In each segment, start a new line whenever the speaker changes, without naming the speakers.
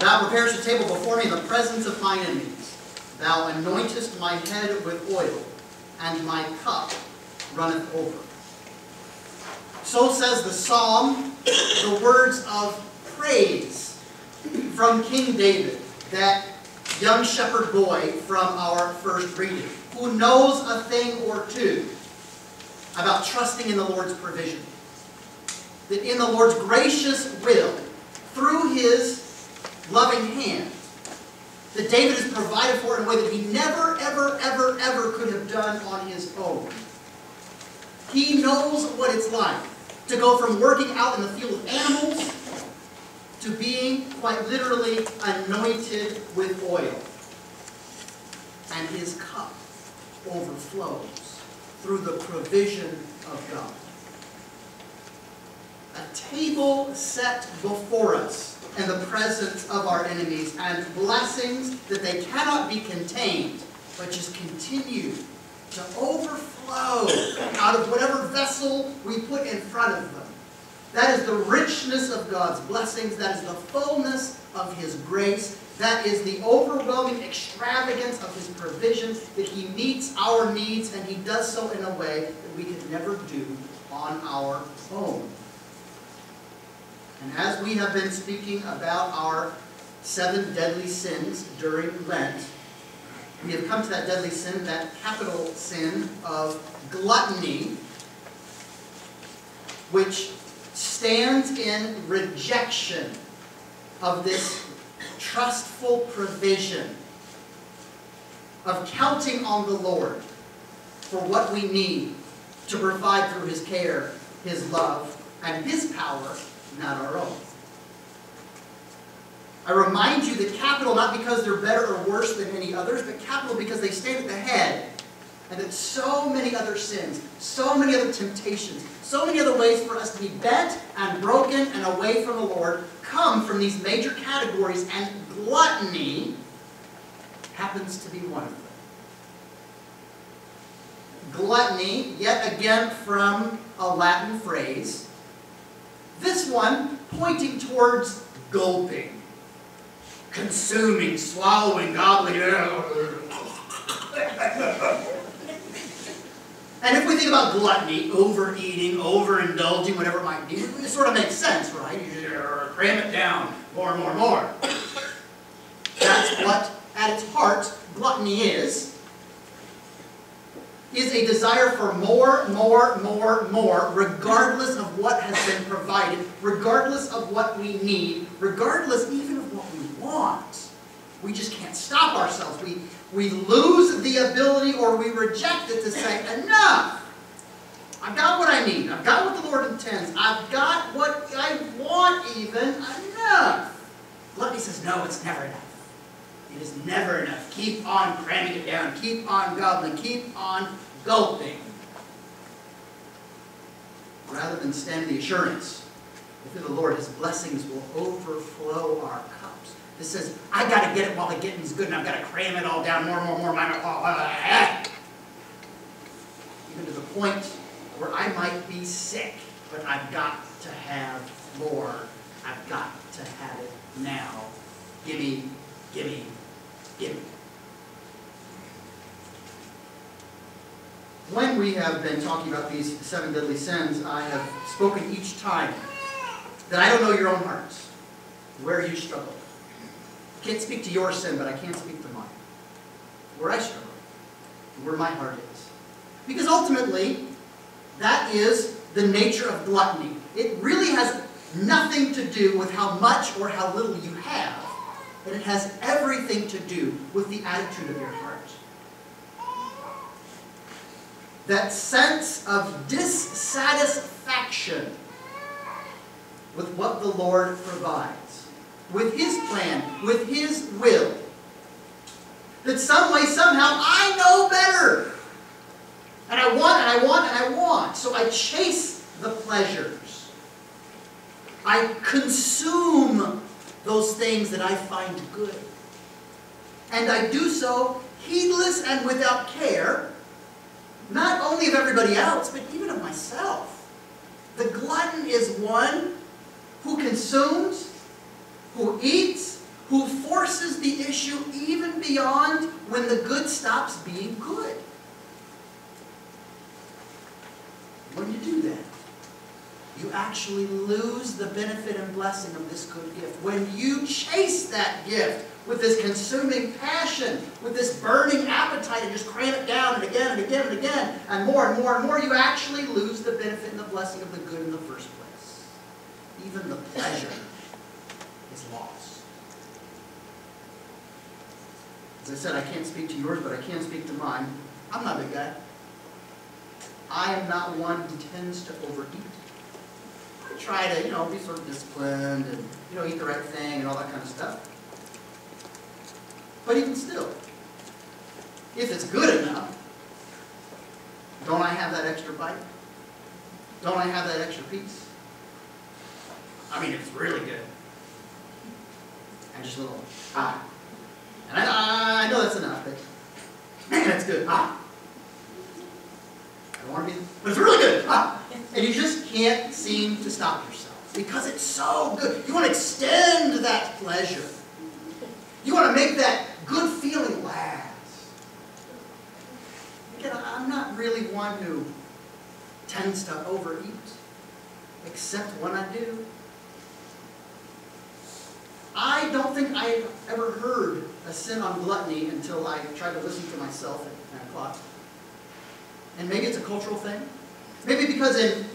Thou preparest a table before me in the presence of mine enemies. Thou anointest my head with oil, and my cup runneth over. So says the psalm, the words of praise from King David, that young shepherd boy from our first reading, who knows a thing or two about trusting in the Lord's provision. That in the Lord's gracious will, through His loving hand, that David is provided for in a way that he never, ever, ever, ever could have done on his own. He knows what it's like to go from working out in the field with animals to being quite literally anointed with oil. And his cup overflows through the provision of God. A table set before us in the presence of our enemies, and blessings that they cannot be contained, but just continue to overflow out of whatever vessel we put in front of them. That is the richness of God's blessings. That is the fullness of His grace. That is the overwhelming extravagance of His provision, that He meets our needs, and He does so in a way that we could never do on our own. And as we have been speaking about our 7 deadly sins during Lent, we have come to that deadly sin, that capital sin of gluttony, which stands in rejection of this trustful provision of counting on the Lord for what we need to provide through His care, His love, and His power, not our own. I remind you that capital, not because they're better or worse than any others, but capital because they stand at the head. And that so many other sins, so many other temptations, so many other ways for us to be bent and broken and away from the Lord come from these major categories, and gluttony happens to be one of them. Gluttony, yet again from a Latin phrase, this one pointing towards gulping, consuming, swallowing, gobbling. And if we think about gluttony, overeating, overindulging, whatever it might be, it sort of makes sense, right? You cram it down, more and more and more. That's what, at its heart, gluttony is a desire for more, regardless of what has been provided, regardless of what we need, regardless even of what we want. We just can't stop ourselves. We lose the ability, or we reject it, to say, enough! I've got what I need. I've got what the Lord intends. I've got what I want even. Enough! Gluttony says, no, it's never enough. It is never enough. Keep on cramming it down. Keep on gobbling. Keep on gulping. Rather than stand the assurance that through the Lord, His blessings will overflow our cups. This says, I got to get it while the getting's good, and I've got to cram it all down, more. Even to the point where I might be sick, but I've got to have more. I've got to have it now. Gimme, gimme, gimme. When we have been talking about these 7 deadly sins, I have spoken each time that I don't know your own hearts, where you struggle. I can't speak to your sin, but I can speak to mine. Where I struggle, where my heart is. Because ultimately, that is the nature of gluttony. It really has nothing to do with how much or how little you have, but it has everything to do with the attitude of your heart. That sense of dissatisfaction with what the Lord provides, with His plan, with His will. That some way, somehow, I know better. And I want, and I want, and I want. So I chase the pleasures. I consume those things that I find good. And I do so heedless and without care, not only of everybody else, but even of myself. The glutton is one who consumes, who eats, who beyond when the good stops being good. When you do that, you actually lose the benefit and blessing of this good gift. When you chase that gift with this consuming passion, with this burning appetite, and just cram it down and again and again and again, and more, you actually lose the benefit and the blessing of the good in the first place. Even the pleasure is lost. As I said, I can't speak to yours, but I can speak to mine. I'm not a big guy. I am not one who tends to overeat. I try to, be sort of disciplined and, eat the right thing and all that kind of stuff. But even still, if it's good enough, don't I have that extra bite? Don't I have that extra piece? I mean, if it's really good. And just a little, And I know that's enough, but man, that's good. I don't want to be, but it's really good. And you just can't seem to stop yourself because it's so good. You want to extend that pleasure. You want to make that good feeling last. Again, I'm not really one who tends to overeat, except when I do. I don't think I ever heard a sin on gluttony until I tried to listen to myself at 9 o'clock. And maybe it's a cultural thing. Maybe because in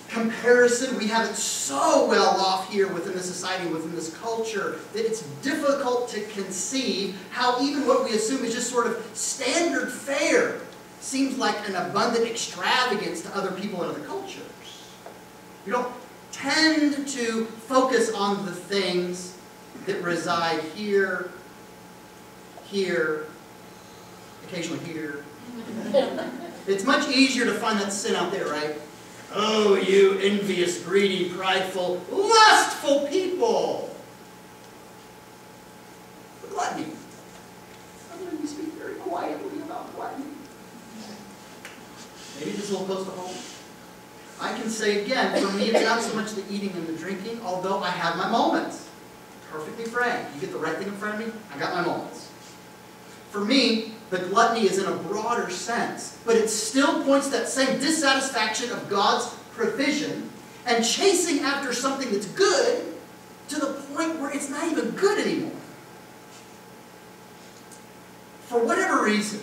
comparison, we have it so well off here within the society, within this culture, that it's difficult to conceive how even what we assume is just sort of standard fare seems like an abundant extravagance to other people in other cultures. We don't tend to focus on the things that reside here, occasionally here. It's much easier to find that sin out there, right? Oh, you envious, greedy, prideful, lustful people! But gluttony. I'm going to speak very quietly about gluttony. Maybe just a little close to home. I can say again, for me, it's not so much the eating and the drinking, although I have my moments. Perfectly frank. You get the right thing in front of me, I got my moments. For me, the gluttony is in a broader sense, but it still points to that same dissatisfaction of God's provision and chasing after something that's good to the point where it's not even good anymore. For whatever reason,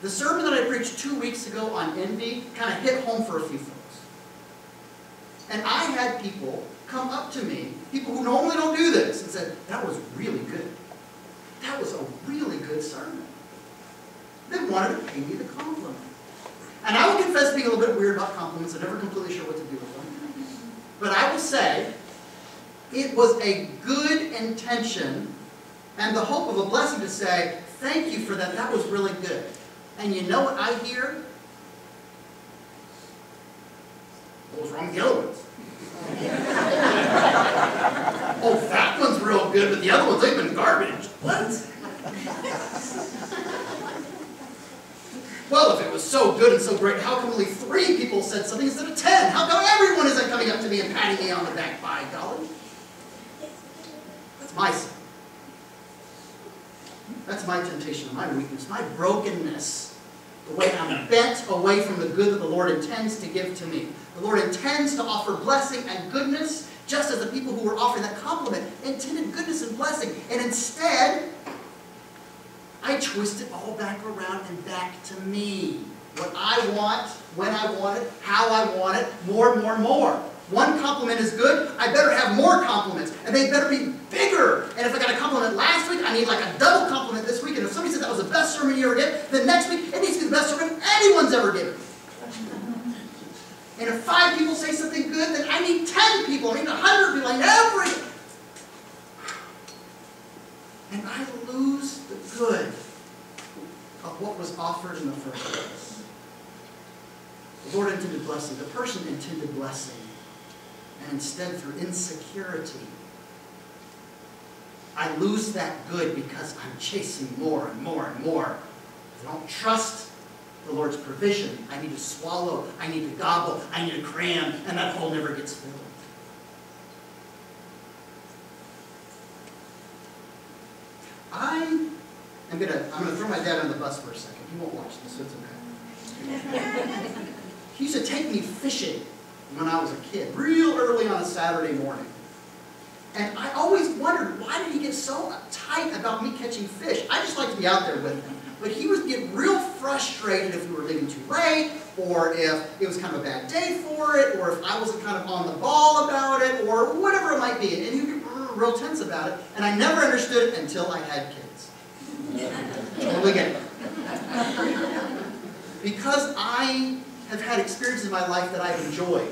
the sermon that I preached 2 weeks ago on envy kind of hit home for a few folks. And I had people come up to me, people who normally don't do this, and said, that was really good. That was a really good sermon. They wanted to pay me the compliment. And I will confess being a little bit weird about compliments. I'm never completely sure what to do with them. But I will say, it was a good intention and the hope of a blessing to say, thank you for that. That was really good. And you know what I hear? What was wrong with the other ones? Oh, that one's real good, but the other ones, they've been garbage. What? Well, if it was so good and so great, how come only 3 people said something instead of 10? How come everyone isn't coming up to me and patting me on the back? By golly. That's my sin. That's my temptation, my weakness, my brokenness. The way I'm bent away from the good that the Lord intends to give to me. The Lord intends to offer blessing and goodness, just as the people who were offering that compliment intended goodness and blessing. And instead, I twist it all back around and back to me. What I want, when I want it, how I want it, more. One compliment is good, I better have more compliments. And they better be bigger. And if I got a compliment last week, I need like a double compliment this week. And if somebody said that was the best sermon you ever did, then next week it needs to be the best sermon anyone's ever given. And if 5 people say something good, then I need 10 people, I need 100 people, I need everything. And I lose the good of what was offered in the first place. The Lord intended blessing. The person intended blessing. And instead, through insecurity, I lose that good because I'm chasing more and more. I don't trust the Lord's provision. I need to swallow. I need to gobble. I need to cram. And that hole never gets filled. I I'm gonna throw my dad on the bus for a second. He won't watch this, so it's okay. He used to take me fishing when I was a kid, real early on a Saturday morning. And I always wondered, why did he get so uptight about me catching fish? I just like to be out there with him. But he would get real frustrated if we were leaving too late, or if it was kind of a bad day for it, or if I wasn't kind of on the ball about it, or whatever it might be. And he would get real tense about it. And I never understood it until I had kids. Totally get it. Because I have had experiences in my life that I've enjoyed,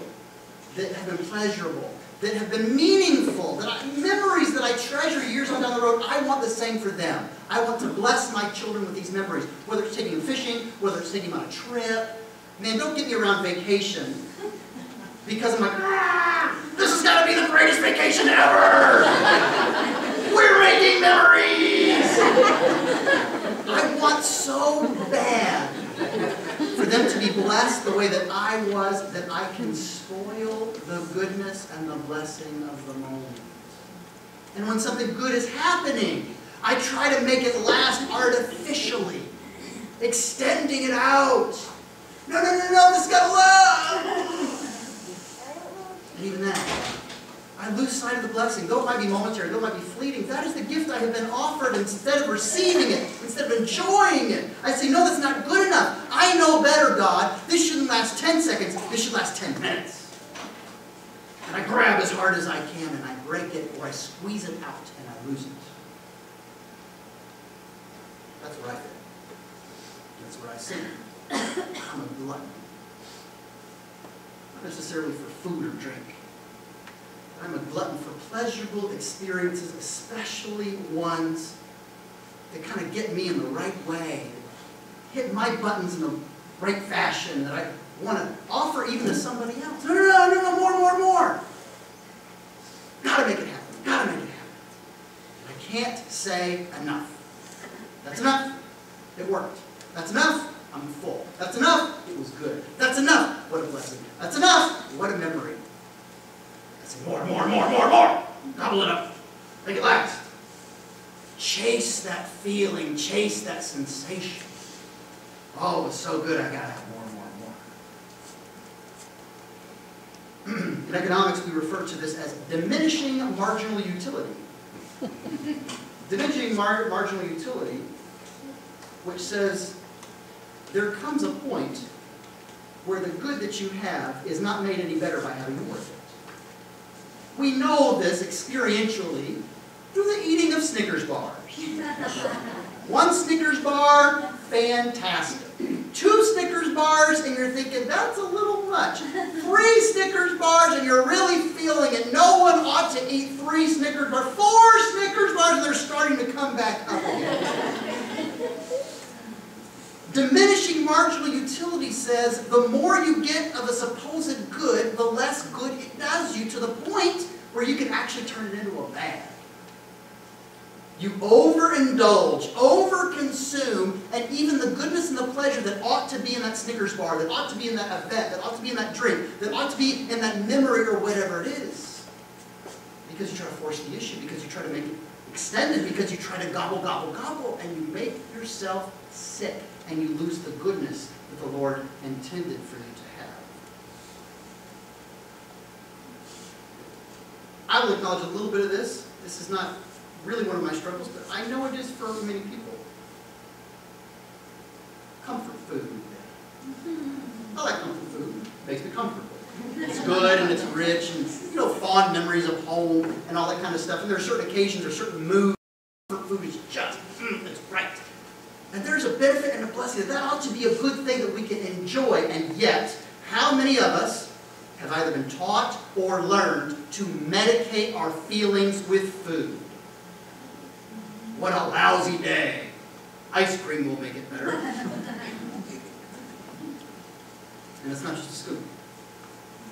that have been pleasurable, that have been meaningful, memories that I treasure years on down the road. I want the same for them. I want to bless my children with these memories, whether it's taking them fishing, whether it's taking them on a trip. Man, don't get me around vacation, because I'm like, this has got to be the greatest vacation ever! We're making memories! I want so bad for them to be blessed the way that I was, that I can spoil the goodness and the blessing of the moment. And when something good is happening, I try to make it last artificially, extending it out. No, this got to last. And even that, I lose sight of the blessing. Though it might be momentary, though it might be fleeting, that is the gift I have been offered. Instead of receiving it, instead of enjoying it, I say, no, that's not good enough. I know better, God. This shouldn't last 10 seconds. This should last 10 minutes. And I grab as hard as I can, and I break it, or I squeeze it out, and I lose it. That's what I think. That's what I see. I'm a glutton. Not necessarily for food or drink. I'm a glutton for pleasurable experiences, especially ones that kind of get me in the right way, hit my buttons in the right fashion that I want to offer even to somebody else. No, more. Gotta make it happen. Gotta make it happen. I can't say enough. That's enough. It worked. That's enough. I'm full. That's enough. It was good. That's enough. What a blessing. That's enough. What a memory. I say more. Gobble it up. Make it last. Chase that feeling. Chase that sensation. Oh, it was so good. I gotta have more. In economics, we refer to this as diminishing marginal utility. Diminishing marginal utility, which says there comes a point where the good that you have is not made any better by having more of it. We know this experientially through the eating of Snickers bars. One Snickers bar, fantastic. 2 Snickers bars, and you're thinking, that's a little much. 3 Snickers bars, and you're really feeling it. No one ought to eat 3 Snickers bars. 4 Snickers bars, and they're starting to come back up again. Diminishing marginal utility says the more you get of a supposed good, the less good it does you, to the point where you can actually turn it into a bad. You overindulge, overconsume, and even the goodness and the pleasure that ought to be in that Snickers bar, that ought to be in that event, that ought to be in that drink, that ought to be in that memory or whatever it is. Because you try to force the issue, because you try to make it extended, because you try to gobble, and you make yourself sick, and you lose the goodness that the Lord intended for you to have. I will acknowledge a little bit of this. This is not really one of my struggles, but I know it is for many people. Comfort food. I like comfort food. It makes me comfortable. It's good and it's rich, and fond memories of home and all that kind of stuff. And there are certain occasions or certain moods. Comfort food is just, it's right. And there's a benefit and a blessing. That ought to be a good thing that we can enjoy. And yet, how many of us have either been taught or learned to medicate our feelings with food? What a lousy day. Ice cream will make it better. And it's not just a scoop.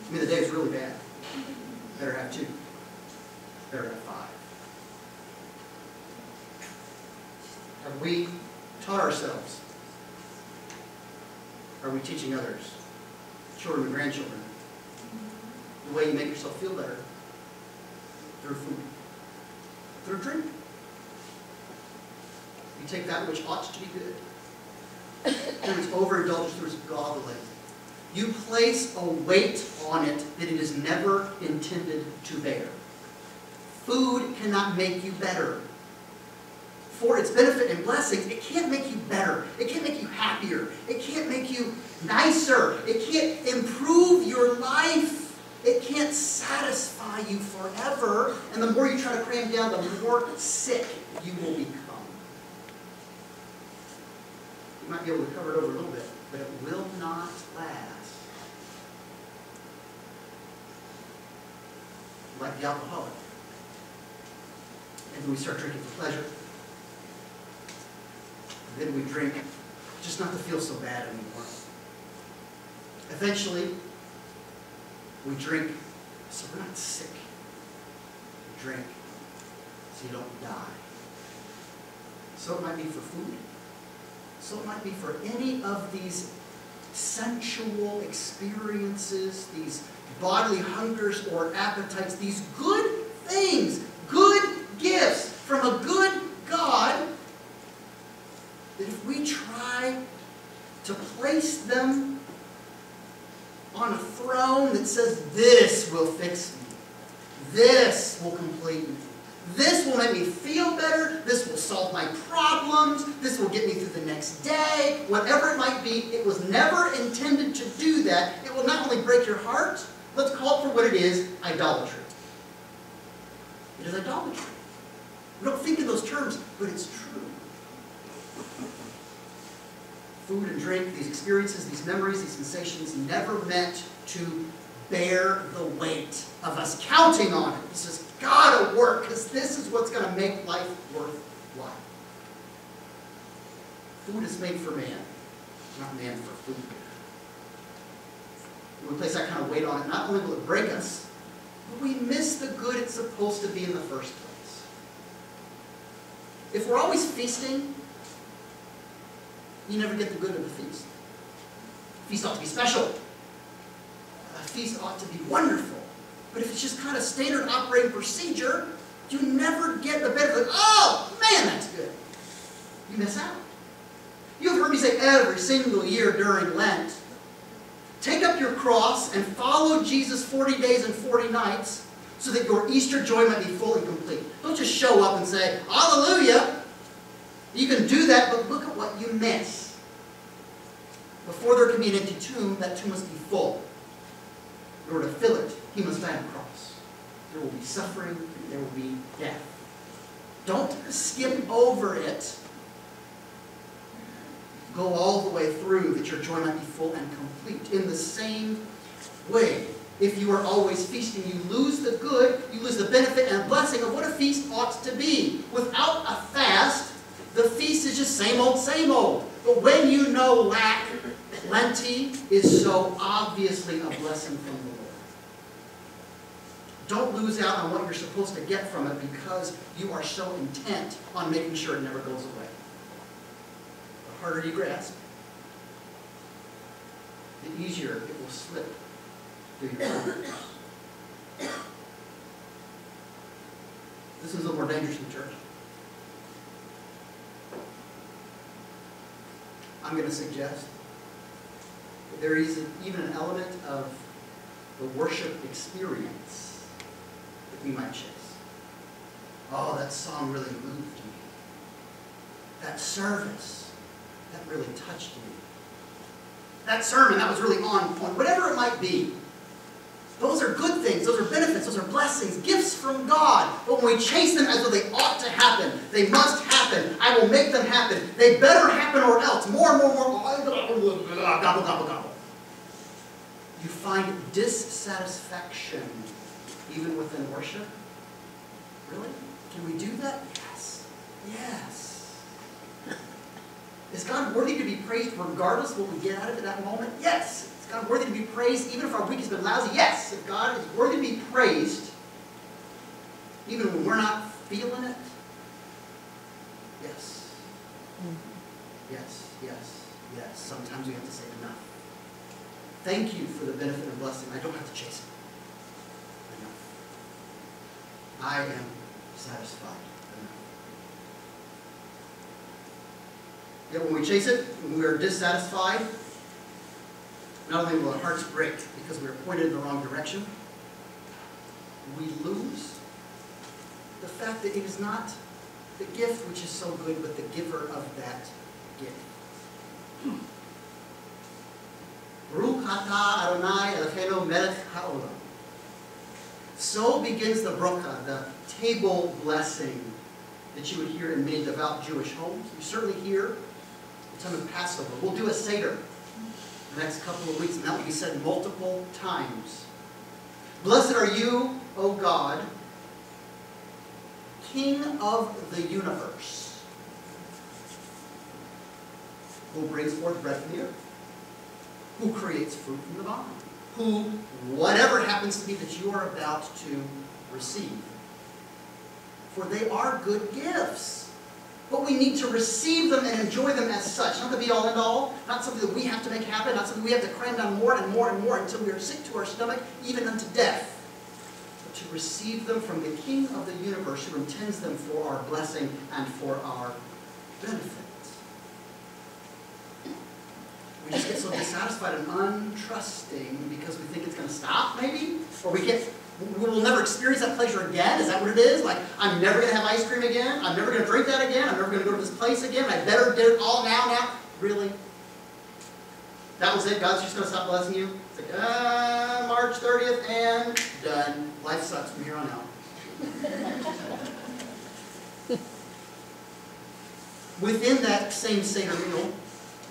I mean, the day is really bad. Better have 2. Better have 5. Have we taught ourselves? Are we teaching others, children and grandchildren, the way you make yourself feel better? Through food. Through drink. You take that which ought to be good, and it's overindulged through its gobbling. You place a weight on it that it is never intended to bear. Food cannot make you better. For its benefit and blessings, it can't make you better. It can't make you happier. It can't make you nicer. It can't improve your life. It can't satisfy you forever. And the more you try to cram down, the more sick you will become. You might be able to cover it over a little bit, but it will not last. Like the alcoholic. And then we start drinking for pleasure. And then we drink just not to feel so bad anymore. Eventually, we drink so we're not sick. We drink so you don't die. So it might be for food. So it might be for any of these sensual experiences, these bodily hungers or appetites, these good things, good gifts from a good God, that if we try to place them on a throne that says, this will fix me, this will complete me, this will make me feel better, this will solve my problems, this will get me through the next day, whatever it might be, it was never intended to do that. It will not only break your heart, let's call it for what it is, idolatry. It is idolatry. We don't think in those terms, but it's true. Food and drink, these experiences, these memories, these sensations, never meant to bear the weight of us counting on it. This has got to work, because this is what's going to make life worthwhile. Food is made for man, not man for food. When we place that kind of weight on it, not only will it break us, but we miss the good it's supposed to be in the first place. If we're always feasting, you never get the good of the feast. The feast ought to be special. A feast ought to be wonderful. But if it's just kind of standard operating procedure, you never get the benefit. Oh, man, that's good. You miss out. You've heard me say every single year during Lent, take up your cross and follow Jesus 40 days and 40 nights so that your Easter joy might be full and complete. Don't just show up and say, hallelujah. You can do that, but look at what you miss. Before there can be an empty tomb, that tomb must be full. In order to fill it, he must die on the cross. There will be suffering, there will be death. Don't skip over it. Go all the way through that your joy might be full and complete. In the same way, if you are always feasting, you lose the good, you lose the benefit and blessing of what a feast ought to be. Without a fast, the feast is just same old, same old. But when you know lack, plenty is so obviously a blessing from the Lord. Don't lose out on what you're supposed to get from it because you are so intent on making sure it never goes away. The harder you grasp, the easier it will slip through your fingers. This is a little more dangerous in church. I'm going to suggest that there is even an element of the worship experience that we might chase. Oh, that song really moved me. That service, that really touched me. That sermon, that was really on point. Whatever it might be. Those are good things. Those are benefits. Those are blessings. Gifts from God. But when we chase them as though they ought to happen, they must happen. I will make them happen. They better happen or else. More and more. Gobble, gobble, gobble. You find dissatisfaction even within worship. Really? Can we do that? Yes. Yes. Is God worthy to be praised regardless of what we get out of it at that moment? Yes. Is God worthy to be praised even if our week has been lousy? Yes. If God is worthy to be praised even when we're not feeling it? Yes. Yes, yes, yes. Sometimes we have to say enough. Thank you for the benefit and blessing. I don't have to chase it. Enough. I am satisfied. Enough. Yet when we chase it, when we are dissatisfied, not only will our hearts break because we are pointed in the wrong direction, we lose the fact that it is not the gift which is so good, but the giver of that gift. Baruch atah Adonai Eloheinu melech haolam. So begins the bracha, the table blessing that you would hear in many devout Jewish homes. You certainly hear the time of Passover. We'll do a Seder the next couple of weeks, and that will be said multiple times. Blessed are you, O God, King of the universe, who brings forth bread from the earth, who creates fruit from the vine, who, whatever happens to be that you are about to receive. For they are good gifts. But we need to receive them and enjoy them as such. Not the be-all and all, not something that we have to make happen, not something we have to cram down more and more and more until we are sick to our stomach, even unto death. But to receive them from the King of the universe who intends them for our blessing and for our benefit. We just get so dissatisfied and untrusting because we think it's going to stop, maybe? Or we will never experience that pleasure again. Is that what it is? Like, I'm never going to have ice cream again. I'm never going to drink that again. I'm never going to go to this place again. I better get it all now. Really? That was it? God's just going to stop blessing you? It's like, March 30th and done. Life sucks from here on out. Within that same Seder meal,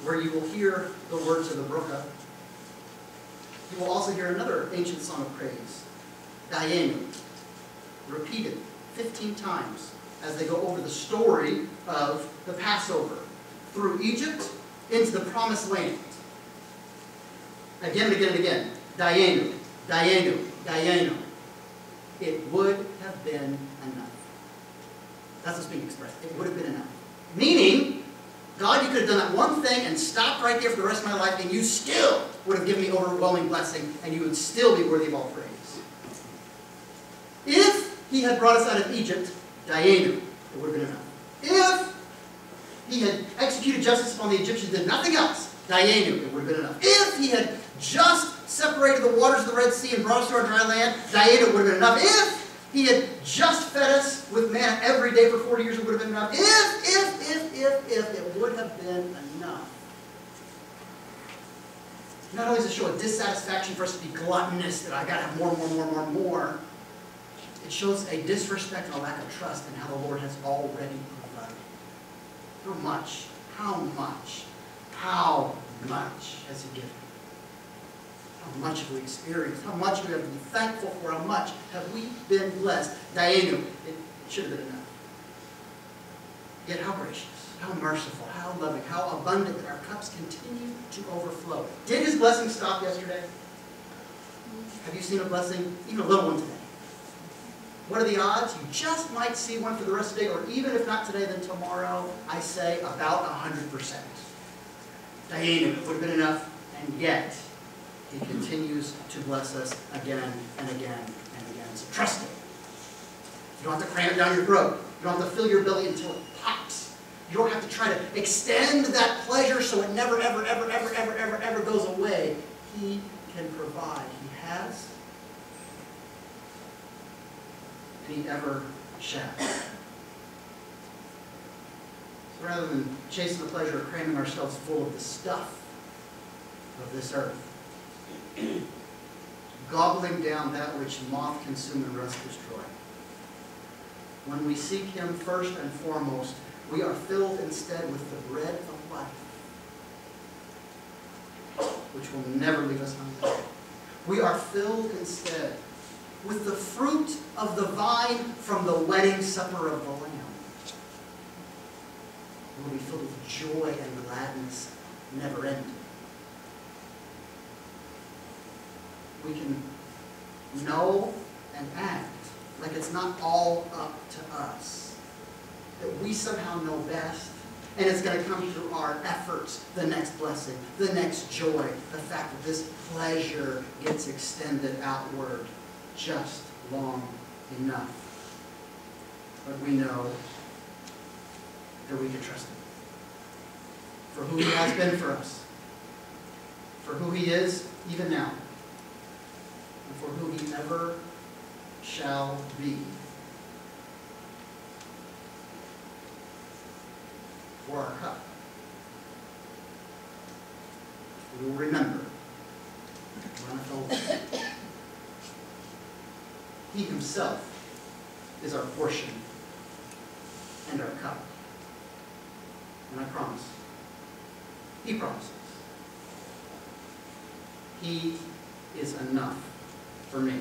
where you will hear the words of the bracha, you will also hear another ancient song of praise, Dayenu, repeated 15 times as they go over the story of the Passover through Egypt into the Promised Land. Again and again and again. Dayenu, Dayenu, Dayenu. It would have been enough. That's what's being expressed. It would have been enough. Meaning, God, you could have done that one thing and stopped right there for the rest of my life, and you still would have given me overwhelming blessing, and you would still be worthy of all praise. If he had brought us out of Egypt, Dayenu, it would have been enough. If he had executed justice upon the Egyptians and did nothing else, Dayenu, it would have been enough. If he had just separated the waters of the Red Sea and brought us to our dry land, Dayenu, it would have been enough. If he had just fed us with manna every day for 40 years, it would have been enough. If it would have been enough. Not only does it show a dissatisfaction for us to be gluttonous, that I got to have more. It shows a disrespect and a lack of trust in how the Lord has already provided. How much has He given? How much have we experienced? How much do we have to be thankful for? How much have we been blessed? Dayenu, it should have been enough. Yet how gracious, how merciful, how loving, how abundant that our cups continue to overflow. Did His blessing stop yesterday? Have you seen a blessing, even a little one today? What are the odds? You just might see one for the rest of the day, or even if not today, then tomorrow. I say about 100%. Dayenu, it would have been enough, and yet He continues to bless us again and again and again. So trust Him. You don't have to cram it down your throat. You don't have to fill your belly until it pops. You don't have to try to extend that pleasure so it never, ever goes away. He can provide. He has, and He ever shall. So rather than chasing the pleasure of cramming ourselves full of the stuff of this earth, gobbling down that which moth consume and rust destroy, when we seek Him first and foremost, we are filled instead with the bread of life, which will never leave us hungry. We are filled instead with the fruit of the vine from the wedding supper of the Lamb. We will be filled with joy and gladness, never ending. We can know and act like it's not all up to us. That we somehow know best, and it's going to come through our efforts, the next blessing, the next joy, the fact that this pleasure gets extended outward just long enough. But we know that we can trust Him. for who he has been for us, for who he is even now, and for who he ever shall be. For our cup. We will remember, runneth over. He himself is our portion and our cup. And I promise, he promises, he is enough for me.